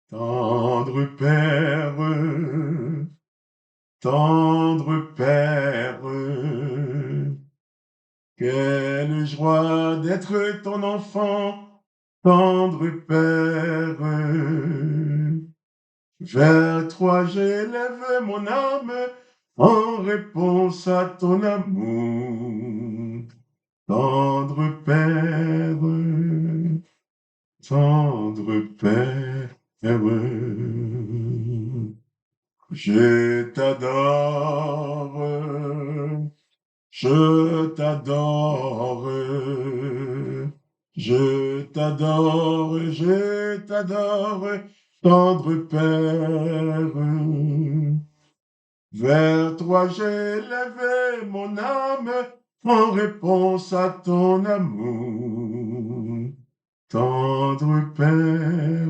Tendre Père, tendre Père, quelle joie d'être ton enfant, tendre Père. Vers toi j'élève mon âme en réponse à ton amour, tendre Père, tendre Père. Je t'adore, je t'adore, je t'adore, je t'adore, tendre Père. Vers toi j'ai levé mon âme en réponse à ton amour, tendre Père,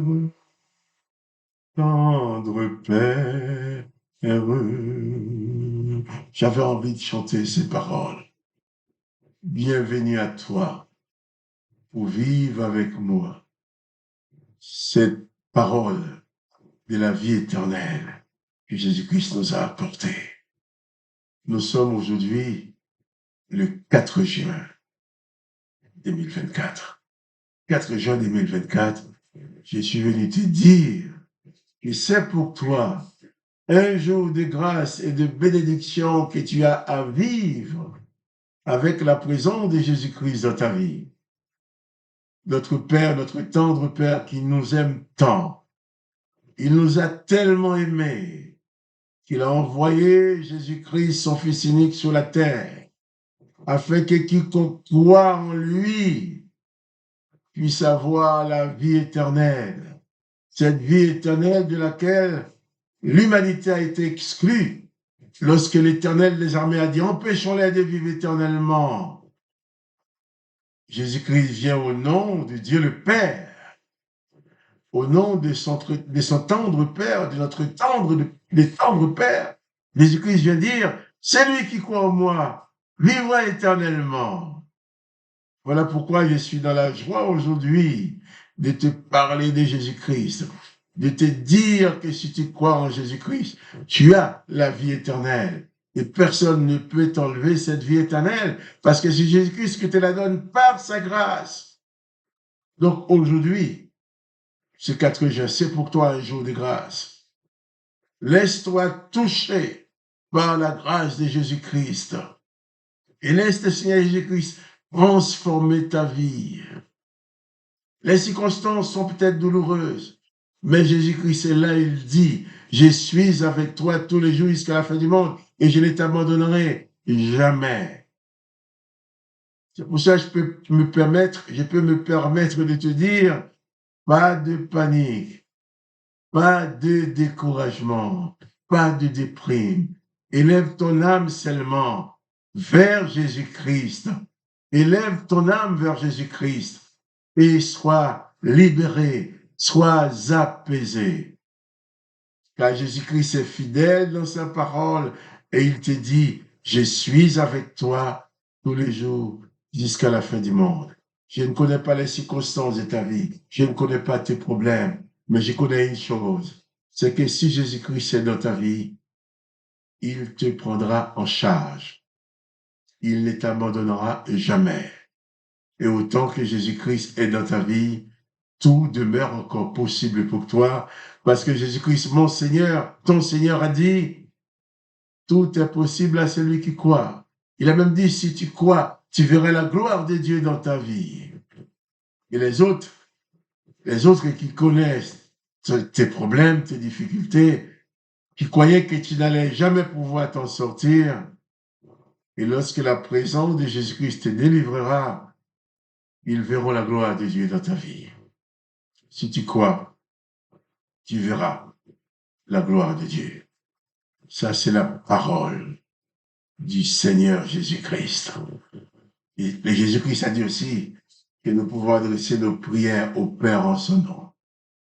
tendre Père. J'avais envie de chanter ces paroles. Bienvenue à toi pour vivre avec moi cette parole de la vie éternelle que Jésus-Christ nous a apportée. Nous sommes aujourd'hui le 4 juin 2024. 4 juin 2024, je suis venu te dire que c'est pour toi un jour de grâce et de bénédiction que tu as à vivre avec la présence de Jésus-Christ dans ta vie. Notre Père, notre tendre Père qui nous aime tant, il nous a tellement aimés qu'il a envoyé Jésus-Christ, son Fils unique, sur la terre, afin que quiconque croit en lui puisse avoir la vie éternelle. Cette vie éternelle de laquelle l'humanité a été exclue lorsque l'Éternel des armées a dit « Empêchons-les de vivre éternellement ». Jésus-Christ vient au nom de Dieu le Père, au nom de son tendre Père, de notre tendre Père. Jésus-Christ vient dire « Celui qui croit en moi vivra éternellement ». Voilà pourquoi je suis dans la joie aujourd'hui de te parler de Jésus-Christ, de te dire que si tu crois en Jésus-Christ, tu as la vie éternelle. Et personne ne peut t'enlever cette vie éternelle parce que c'est Jésus-Christ qui te la donne par sa grâce. Donc aujourd'hui, ce 4 juin, c'est pour toi un jour de grâce. Laisse-toi toucher par la grâce de Jésus-Christ et laisse le Seigneur Jésus-Christ transformer ta vie. Les circonstances sont peut-être douloureuses, mais Jésus-Christ est là, il dit, je suis avec toi tous les jours jusqu'à la fin du monde et je ne t'abandonnerai jamais. C'est pour ça que je peux me permettre de te dire, pas de panique, pas de découragement, pas de déprime. Élève ton âme seulement vers Jésus-Christ. Élève ton âme vers Jésus-Christ et sois libéré, sois apaisé. Car Jésus-Christ est fidèle dans sa parole et il te dit, je suis avec toi tous les jours jusqu'à la fin du monde. Je ne connais pas les circonstances de ta vie, je ne connais pas tes problèmes, mais je connais une chose, c'est que si Jésus-Christ est dans ta vie, il te prendra en charge. Il ne t'abandonnera jamais. Et autant que Jésus-Christ est dans ta vie, tout demeure encore possible pour toi, parce que Jésus-Christ, mon Seigneur, ton Seigneur a dit, tout est possible à celui qui croit. Il a même dit, si tu crois, tu verras la gloire de Dieu dans ta vie. Et les autres qui connaissent tes problèmes, tes difficultés, qui croyaient que tu n'allais jamais pouvoir t'en sortir, et lorsque la présence de Jésus-Christ te délivrera, ils verront la gloire de Dieu dans ta vie. Si tu crois, tu verras la gloire de Dieu. Ça, c'est la parole du Seigneur Jésus-Christ. Et Jésus-Christ a dit aussi que nous pouvons adresser nos prières au Père en son nom.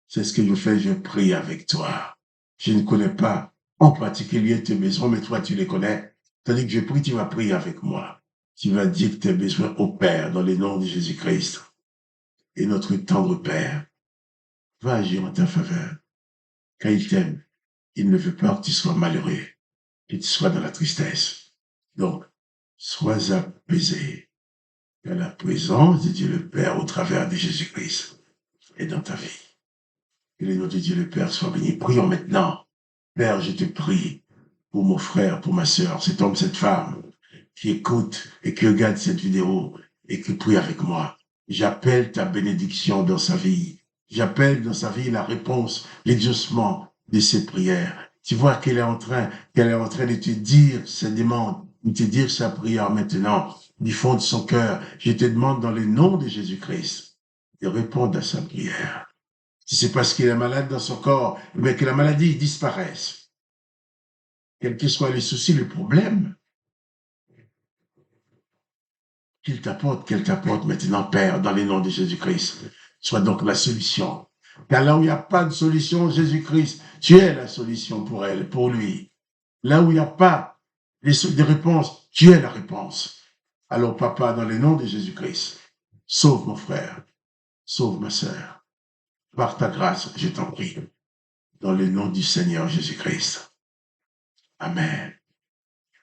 C'est ce que je fais, je prie avec toi. Je ne connais pas en particulier tes besoins, mais toi, tu les connais. Tandis que je prie, tu vas prier avec moi. Tu vas dire tes besoins au Père dans le nom de Jésus-Christ. Et notre tendre Père va agir en ta faveur. Quand il t'aime, il ne veut pas que tu sois malheureux, que tu sois dans la tristesse. Donc, sois apaisé, que la présence de Dieu le Père au travers de Jésus-Christ est dans ta vie. Que le nom de Dieu le Père soit béni. Prions maintenant. Père, je te prie pour mon frère, pour ma sœur, cet homme, cette femme qui écoute et qui regarde cette vidéo et qui prie avec moi. J'appelle ta bénédiction dans sa vie. J'appelle dans sa vie la réponse, l'exaucement de ses prières. Tu vois qu'elle est en train de te dire sa demande, de te dire sa prière maintenant, du fond de son cœur. Je te demande dans le nom de Jésus-Christ de répondre à sa prière. Si c'est parce qu'il est malade dans son corps, mais que la maladie disparaisse. Quels que soient les soucis, les problèmes, qu'elle t'apporte maintenant, Père, dans le nom de Jésus-Christ. Soit donc la solution. Car là où il n'y a pas de solution, Jésus-Christ, tu es la solution pour elle, pour lui. Là où il n'y a pas de réponse, tu es la réponse. Alors, Papa, dans le nom de Jésus-Christ, sauve mon frère, sauve ma sœur. Par ta grâce, je t'en prie. Dans le nom du Seigneur Jésus-Christ. Amen.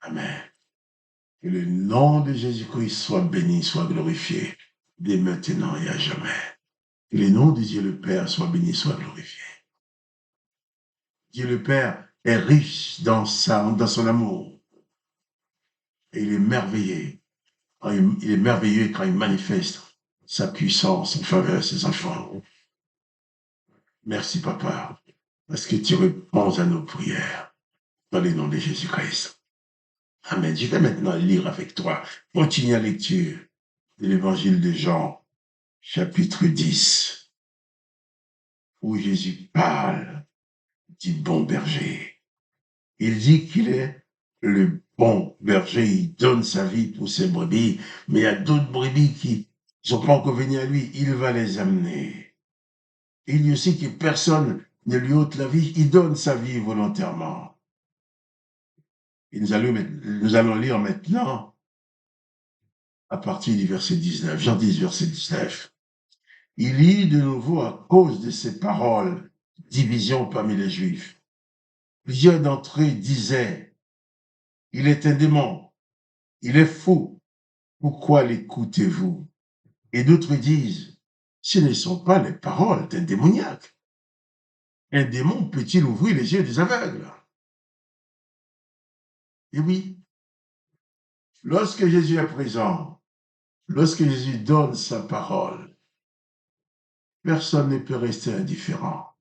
Amen. Que le nom de Jésus-Christ soit béni, soit glorifié, dès maintenant et à jamais. Que le nom de Dieu le Père soit béni, soit glorifié. Dieu le Père est riche dans son amour. Et il est merveilleux. Il est merveilleux quand il manifeste sa puissance en faveur de ses enfants. Merci, Papa, parce que tu réponds à nos prières dans le nom de Jésus-Christ. Amen. Je vais maintenant lire avec toi. Continue la lecture de l'évangile de Jean, chapitre 10, où Jésus parle du bon berger. Il dit qu'il est le bon berger, il donne sa vie pour ses brebis, mais il y a d'autres brebis qui ne sont pas encore venus à lui, il va les amener. Il dit aussi que personne ne lui ôte la vie, il donne sa vie volontairement. Et nous allons lire maintenant à partir du verset 19, Jean 10, verset 19. Il y eut de nouveau, à cause de ces paroles, division parmi les Juifs. Plusieurs d'entre eux disaient, il est un démon, il est fou, pourquoi l'écoutez-vous? Et d'autres disent, ce ne sont pas les paroles d'un démoniaque. Un démon peut-il ouvrir les yeux des aveugles? Et oui, lorsque Jésus est présent, lorsque Jésus donne sa parole, personne ne peut rester indifférent.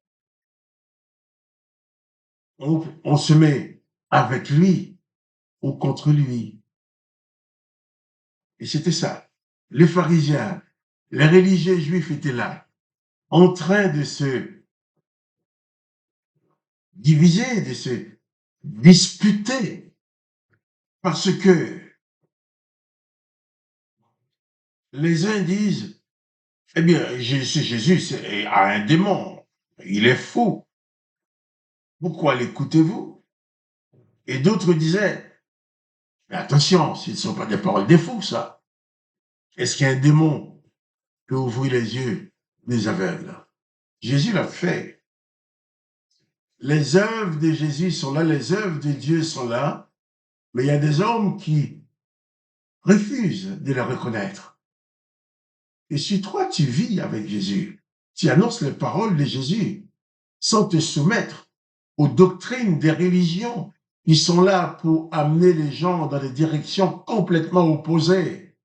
On se met avec lui ou contre lui. Et c'était ça. Les pharisiens, les religieux juifs étaient là, en train de se diviser, de se disputer, parce que les uns disent, eh bien, Jésus a un démon, il est fou, pourquoi l'écoutez-vous? Et d'autres disaient, mais attention, ce ne sont pas des paroles des fous, ça. Est-ce qu'un démon peut ouvrir les yeux des aveugles? Jésus l'a fait. Les œuvres de Jésus sont là, les œuvres de Dieu sont là, mais il y a des hommes qui refusent de les reconnaître. Et si toi, tu vis avec Jésus, tu annonces les paroles de Jésus, sans te soumettre aux doctrines des religions qui sont là pour amener les gens dans des directions complètement opposées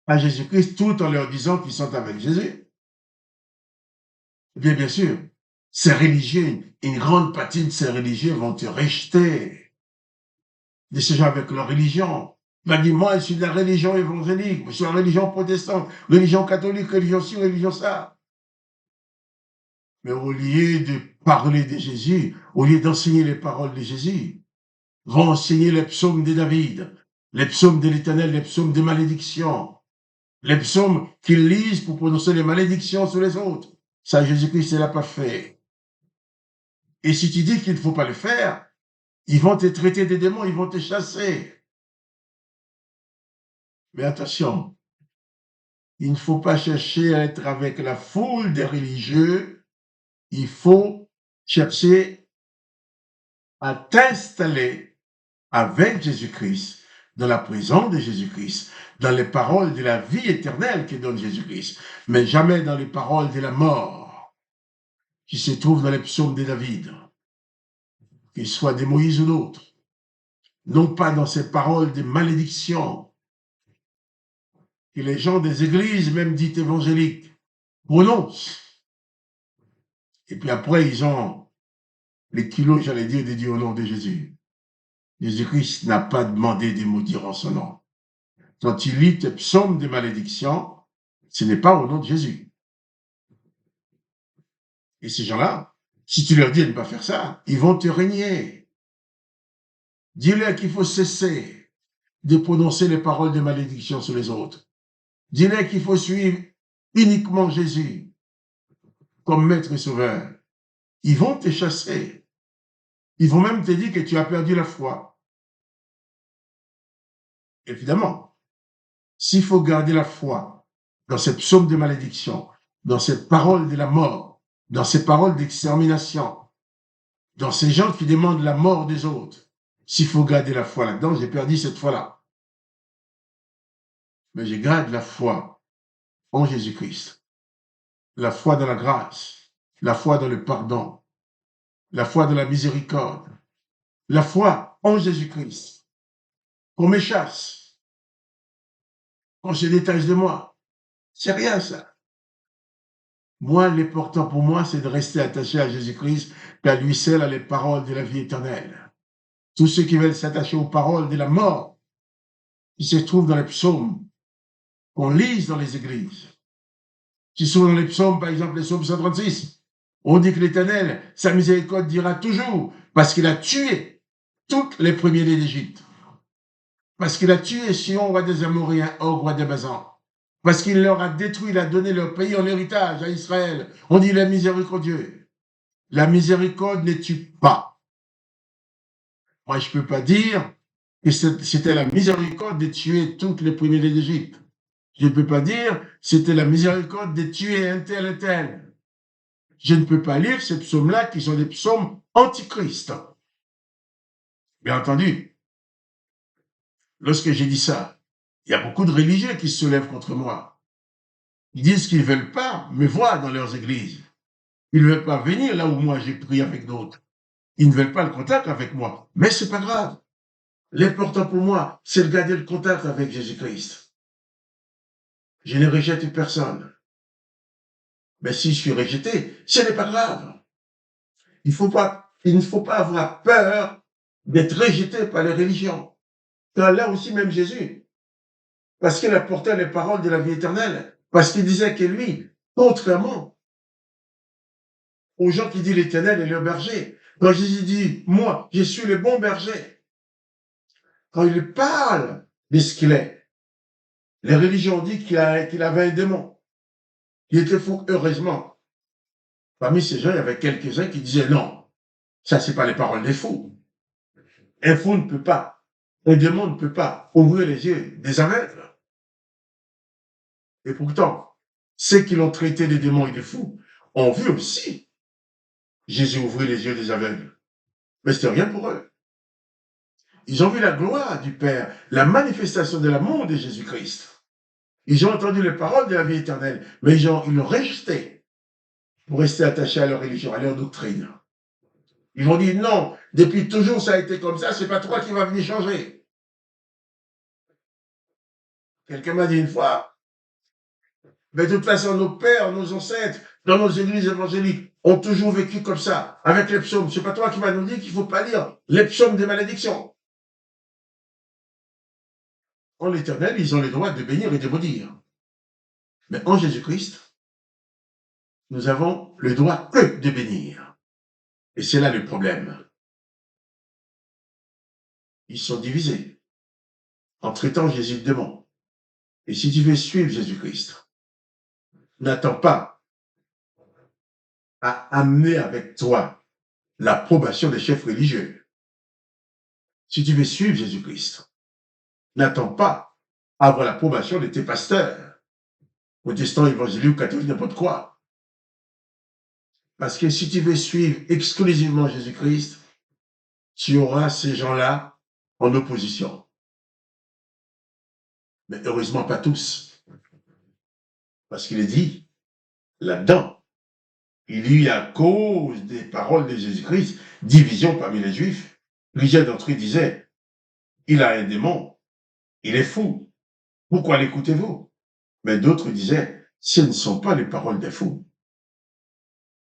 à Jésus-Christ, tout en leur disant qu'ils sont avec Jésus. Bien sûr, ces religieux, une grande partie de ces religieux vont te rejeter de ces gens avec leur religion. Il va dire, moi, je suis de la religion évangélique, je suis de la religion protestante, religion catholique, religion ci, religion ça. Mais au lieu de parler de Jésus, au lieu d'enseigner les paroles de Jésus, vont enseigner les psaumes de David, les psaumes de l'Éternel, les psaumes de malédiction, les psaumes qu'ils lisent pour prononcer les malédictions sur les autres. Ça, Jésus-Christ ne l'a pas fait. Et si tu dis qu'il ne faut pas le faire, ils vont te traiter des démons, ils vont te chasser. Mais attention, il ne faut pas chercher à être avec la foule des religieux, il faut chercher à t'installer avec Jésus-Christ, dans la présence de Jésus-Christ, dans les paroles de la vie éternelle que donne Jésus-Christ, mais jamais dans les paroles de la mort qui se trouvent dans les psaumes de David, qu'ils soient de Moïse ou d'autres, non pas dans ces paroles de malédiction que les gens des églises, même dites évangéliques, prononcent. Et puis après, ils ont les kilos, j'allais dire, dédiés au nom de Jésus. Jésus-Christ n'a pas demandé de maudire en son nom. Quand il lit tes psaumes de malédiction, ce n'est pas au nom de Jésus. Et ces gens-là, si tu leur dis de ne pas faire ça, ils vont te régner. Dis-leur qu'il faut cesser de prononcer les paroles de malédiction sur les autres. Dis-leur qu'il faut suivre uniquement Jésus comme maître et sauveur. Ils vont te chasser. Ils vont même te dire que tu as perdu la foi. Évidemment, s'il faut garder la foi dans ces psaumes de malédiction, dans ces paroles de la mort, dans ces paroles d'extermination, dans ces gens qui demandent la mort des autres, s'il faut garder la foi là-dedans, j'ai perdu cette foi-là. Mais je garde la foi en Jésus-Christ, la foi dans la grâce, la foi dans le pardon, la foi dans la miséricorde, la foi en Jésus-Christ. Qu'on me chasse, qu'on se détache de moi. C'est rien ça. Moi, l'important pour moi, c'est de rester attaché à Jésus-Christ, qu'à lui seul a les paroles de la vie éternelle. Tous ceux qui veulent s'attacher aux paroles de la mort, qui se trouvent dans les psaumes, qu'on lise dans les églises, qui sont dans les psaumes, par exemple les psaumes 136, on dit que l'Éternel, sa miséricorde dira toujours, parce qu'il a tué toutes les premiers-nés d'Égypte, parce qu'il a tué Sion, roi des Amoréens, Og, roi des Basans, parce qu'il leur a détruit, il a donné leur pays en héritage à Israël. On dit la miséricordieux. La miséricorde ne tue pas. Moi, je ne peux pas dire que c'était la miséricorde de tuer toutes les premiers-nés d'Égypte. Je ne peux pas dire c'était la miséricorde de tuer un tel et tel. Je ne peux pas lire ces psaumes-là qui sont des psaumes antichrist. Bien entendu, lorsque j'ai dit ça, il y a beaucoup de religieux qui se lèvent contre moi. Ils disent qu'ils ne veulent pas me voir dans leurs églises. Ils ne veulent pas venir là où moi j'ai prié avec d'autres. Ils ne veulent pas le contact avec moi. Mais c'est pas grave. L'important pour moi, c'est de garder le contact avec Jésus-Christ. Je ne rejette personne. Mais si je suis rejeté, ce n'est pas grave. Il ne faut pas avoir peur d'être rejeté par les religions. Car là aussi, même Jésus, parce qu'il apportait les paroles de la vie éternelle, parce qu'il disait que lui, contrairement aux gens qui disent l'Éternel est leur berger, quand Jésus dit, moi, je suis le bon berger, quand il parle de ce qu'il est, les religions disent qu'il avait un démon. Il était fou, heureusement. Parmi ces gens, il y avait quelques-uns qui disaient non, ça, c'est pas les paroles des fous. Un fou ne peut pas, un démon ne peut pas ouvrir les yeux des aveugles. Et pourtant, ceux qui l'ont traité de démons et de fous ont vu aussi Jésus ouvrir les yeux des aveugles. Mais c'était rien pour eux. Ils ont vu la gloire du Père, la manifestation de l'amour de Jésus-Christ. Ils ont entendu les paroles de la vie éternelle, mais ils l'ont rejeté pour rester attachés à leur religion, à leur doctrine. Ils vont dire non, depuis toujours ça a été comme ça, c'est pas toi qui vas venir changer. Quelqu'un m'a dit une fois, mais de toute façon, nos pères, nos ancêtres, dans nos églises évangéliques, ont toujours vécu comme ça, avec les psaumes. C'est pas toi qui vas nous dire qu'il faut pas lire les psaumes des malédictions. En l'Éternel, ils ont le droit de bénir et de maudire. Mais en Jésus-Christ, nous avons le droit que de bénir. Et c'est là le problème. Ils sont divisés en traitant Jésus de démon. Et si tu veux suivre Jésus-Christ, n'attends pas à amener avec toi l'approbation des chefs religieux. Si tu veux suivre Jésus-Christ, n'attends pas à avoir l'approbation de tes pasteurs, protestants, évangéliques ou catholiques, n'importe quoi. Parce que si tu veux suivre exclusivement Jésus-Christ, tu auras ces gens-là en opposition. Mais heureusement, pas tous. Parce qu'il est dit, là-dedans, il y a à cause des paroles de Jésus-Christ, division parmi les Juifs. Plusieurs d'entre eux disaient, il a un démon, il est fou, pourquoi l'écoutez-vous? Mais d'autres disaient, ce ne sont pas les paroles des fous,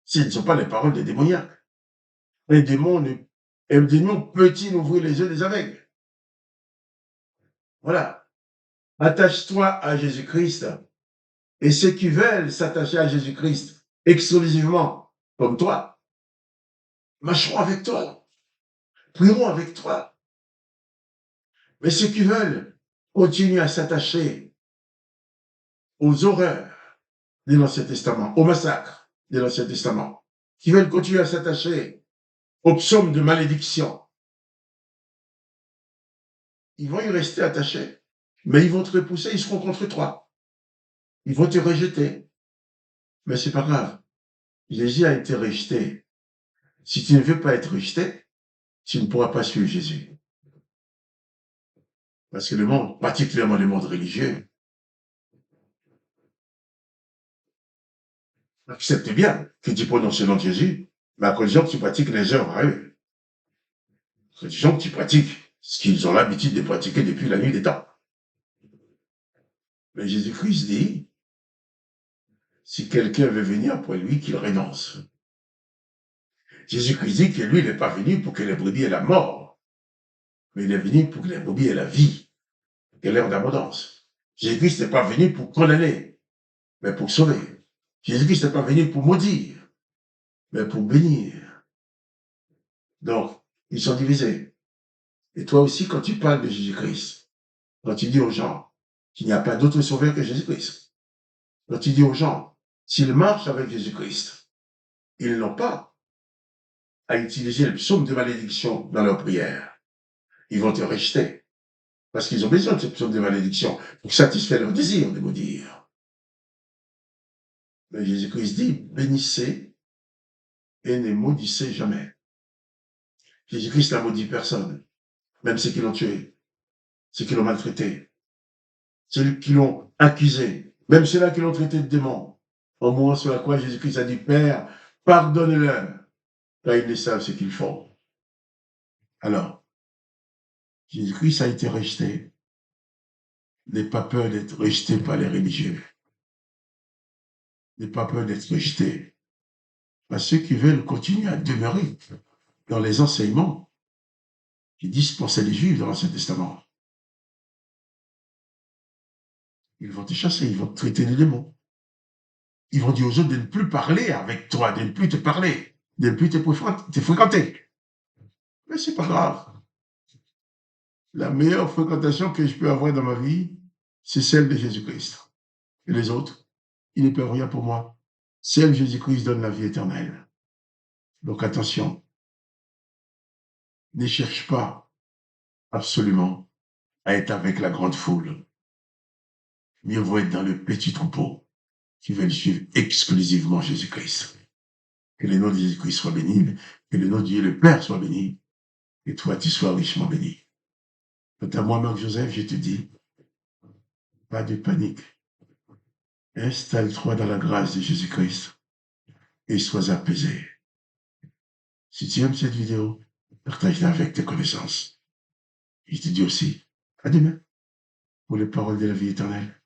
ce ne sont pas les paroles des démoniaques. Un démon peut-il ouvrir les yeux des aveugles? Voilà. Attache-toi à Jésus-Christ. Et ceux qui veulent s'attacher à Jésus-Christ exclusivement, comme toi, marcheront avec toi, prieront avec toi. Mais ceux qui veulent continuer à s'attacher aux horreurs de l'Ancien Testament, aux massacres de l'Ancien Testament, qui veulent continuer à s'attacher aux psaumes de malédiction, ils vont y rester attachés, mais ils vont te repousser, ils seront contre toi. Ils vont te rejeter. Mais c'est pas grave. Jésus a été rejeté. Si tu ne veux pas être rejeté, tu ne pourras pas suivre Jésus. Parce que le monde, particulièrement le monde religieux, accepte bien que tu prononces le nom de Jésus, mais à condition que tu pratiques les œuvres à eux. À condition que tu pratiques ce qu'ils ont l'habitude de pratiquer depuis la nuit des temps. Mais Jésus-Christ dit, si quelqu'un veut venir après lui, qu'il renonce. Jésus-Christ dit que lui, il n'est pas venu pour que les brebis aient la mort, mais il est venu pour que les brebis aient la vie, qu'elle ait en abondance. Jésus-Christ n'est pas venu pour condamner, mais pour sauver. Jésus-Christ n'est pas venu pour maudire, mais pour bénir. Donc, ils sont divisés. Et toi aussi, quand tu parles de Jésus-Christ, quand tu dis aux gens qu'il n'y a pas d'autre sauveur que Jésus-Christ, quand tu dis aux gens, s'ils marchent avec Jésus-Christ, ils n'ont pas à utiliser le psaume de malédiction dans leur prière. Ils vont te rejeter. Parce qu'ils ont besoin de ce psaume de malédiction pour satisfaire leur désir de maudire. Mais Jésus-Christ dit, bénissez et ne maudissez jamais. Jésus-Christ n'a maudit personne, même ceux qui l'ont tué, ceux qui l'ont maltraité, ceux qui l'ont accusé, même ceux-là qui l'ont traité de démon. Au moment sur la croix, Jésus-Christ a dit, Père, pardonne-leur, car ils ne savent ce qu'ils font. Alors, Jésus-Christ a été rejeté. N'aie pas peur d'être rejeté par les religieux. N'aie pas peur d'être rejeté par ceux qui veulent continuer à demeurer dans les enseignements qui dispensaient les Juifs dans l'Ancien Testament. Ils vont te chasser, ils vont te traiter de démons. Ils vont dire aux autres de ne plus parler avec toi, de ne plus te parler, de ne plus te fréquenter. Mais c'est pas grave. La meilleure fréquentation que je peux avoir dans ma vie, c'est celle de Jésus-Christ. Et les autres, ils ne peuvent rien pour moi. Seul Jésus-Christ donne la vie éternelle. Donc attention, ne cherche pas absolument à être avec la grande foule. Mieux vaut être dans le petit troupeau qui veulent suivre exclusivement Jésus-Christ. Que le nom de Jésus-Christ soit béni, que le nom de Dieu le Père soit béni, et toi tu sois richement béni. Quant à moi, Marc-Joseph, je te dis, pas de panique. Installe-toi dans la grâce de Jésus-Christ et sois apaisé. Si tu aimes cette vidéo, partage-la avec tes connaissances. Je te dis aussi, à demain pour les paroles de la vie éternelle.